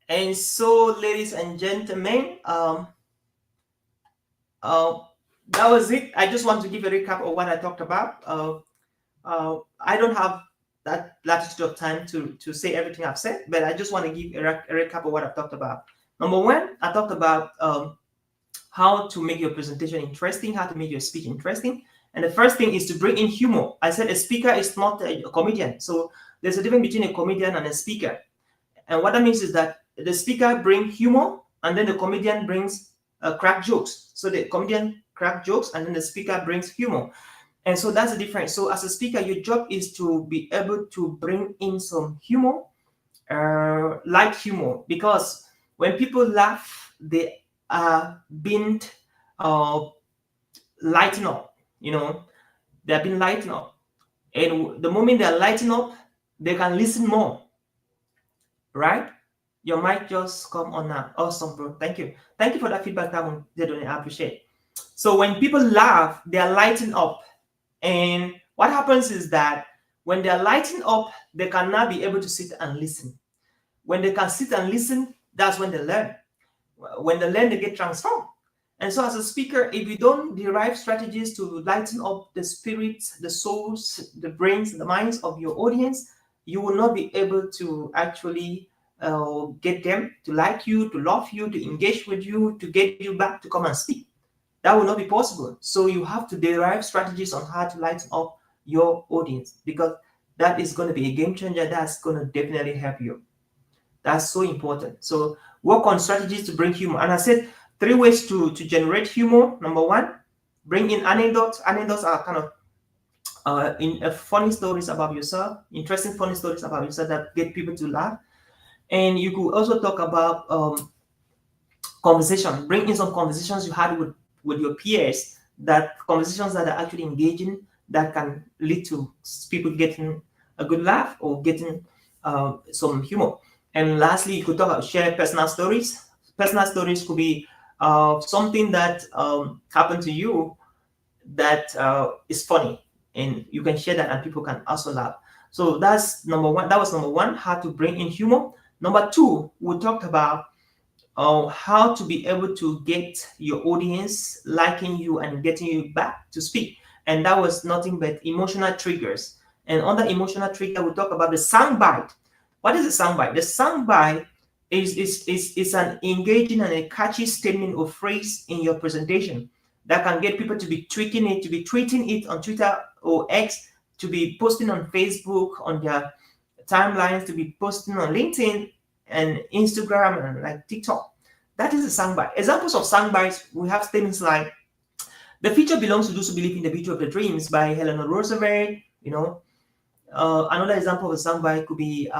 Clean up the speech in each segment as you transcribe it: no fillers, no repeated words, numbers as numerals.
And so, ladies and gentlemen, uh, that was it. I just want to give a recap of what I talked about. I don't have that latitude of time to say everything I've said, but I just want to give a recap of what I've talked about. Number one, I talked about how to make your presentation interesting, how to make your speech interesting. And the first thing is to bring in humor. I said a speaker is not a comedian. So there's a difference between a comedian and a speaker. And what that means is that the speaker brings humor, and then the comedian brings crack jokes. So the comedian crack jokes, and then the speaker brings humor. And so that's the difference. So as a speaker, your job is to be able to bring in some humor, light humor, because when people laugh, they are being uh, lighten up. They're being lightened up, and the moment they're lighting up, they can listen more, right? Your mic just come on now. Awesome, bro. Thank you for that feedback, Tamon. I appreciate. So when people laugh, they are lighting up. And what happens is that when they're lighting up, they can now be able to sit and listen. When they can sit and listen, that's when they learn. When they learn, they get transformed. And so, as a speaker, if you don't derive strategies to lighten up the spirits, the souls, the brains, the minds of your audience, you will not be able to actually get them to like you, to love you, to engage with you, to get you back to come and speak. That will not be possible. So you have to derive strategies on how to lighten up your audience, because that is going to be a game changer. That's going to definitely help you. That's so important. So work on strategies to bring humor. And I said 3 ways to generate humor. Number one, bring in anecdotes. Anecdotes are kind of funny stories about yourself, interesting funny stories about yourself that get people to laugh. And you could also talk about conversation. Bring in some conversations you had with your peers, that conversations that are actually engaging, that can lead to people getting a good laugh or getting some humor. And lastly, you could talk about share personal stories. Personal stories could be something that happened to you that is funny, and you can share that, and people can also laugh. So that's number one. That was number one, how to bring in humor. Number two, we talked about how to be able to get your audience liking you and getting you back to speak. And that was nothing but emotional triggers. And under emotional trigger, we talk about the soundbite. What is a soundbite? The soundbite is an engaging and a catchy statement or phrase in your presentation that can get people to be tweaking it, to be tweeting it on Twitter or X, to be posting on Facebook, on their timelines, to be posting on LinkedIn and Instagram and like TikTok. That is a soundbite. Examples of soundbites, we have statements like, "The future belongs to those who believe in the beauty of the dreams" by Eleanor Roosevelt. Another example of a soundbite could be,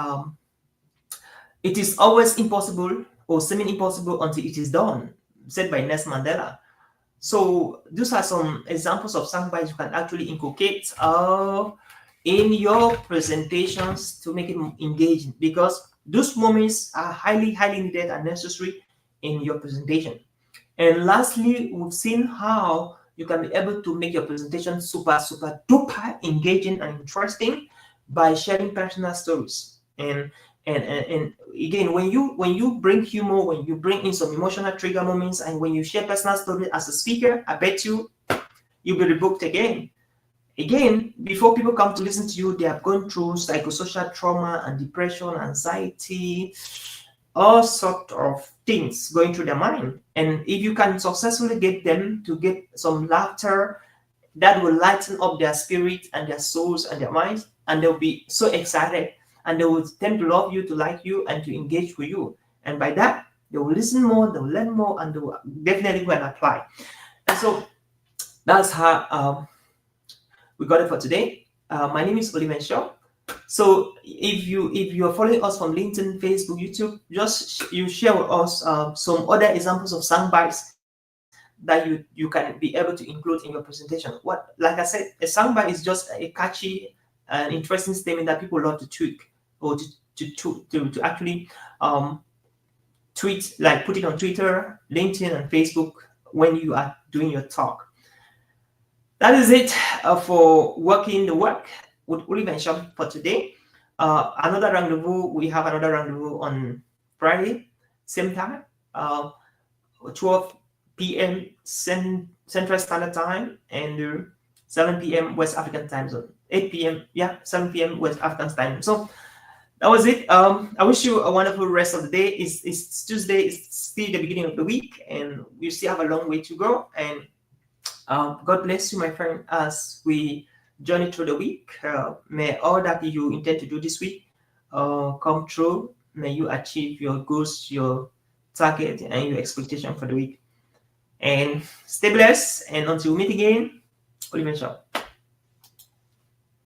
"It is always impossible or seeming impossible until it is done," said by Nelson Mandela. So those are some examples of soundbites you can actually inculcate in your presentations to make it engaging, because those moments are highly, highly needed and necessary in your presentation. And lastly, we've seen how you can be able to make your presentation super, super duper engaging and interesting by sharing personal stories. And again, when you bring humor, when you bring in some emotional trigger moments, and when you share personal stories as a speaker, I bet you'll be rebooked again. Again, before people come to listen to you, they have gone through psychosocial trauma and depression, anxiety, all sorts of things going through their mind. And if you can successfully get them to get some laughter, that will lighten up their spirit and their souls and their minds, and they'll be so excited, and they will tend to love you, to like you, and to engage with you. And by that, they will listen more, they will learn more, and they will definitely go and apply. And so that's how we got it for today. My name is Oliver Nshom. So if you are following us from LinkedIn, Facebook, YouTube, just you share with us some other examples of soundbites that you can be able to include in your presentation. Like I said, a soundbite is just a catchy and interesting statement that people love to tweak, or to actually tweet, like put it on Twitter, LinkedIn, and Facebook when you are doing your talk. That is it for working the work with Oliver Nshom for today. We have another rendezvous on Friday. same time, 12 p.m. Central Standard Time, and 7 p.m. West African time zone. 8 p.m. Yeah, 7 p.m. West African time. So that was it. I wish you a wonderful rest of the day. It's Tuesday. It's still the beginning of the week, and we still have a long way to go. And God bless you, my friend, as we journey through the week. May all that you intend to do this week come true. May you achieve your goals, your target, and your expectation for the week. And stay blessed. And until we meet again, Oliver Nshom.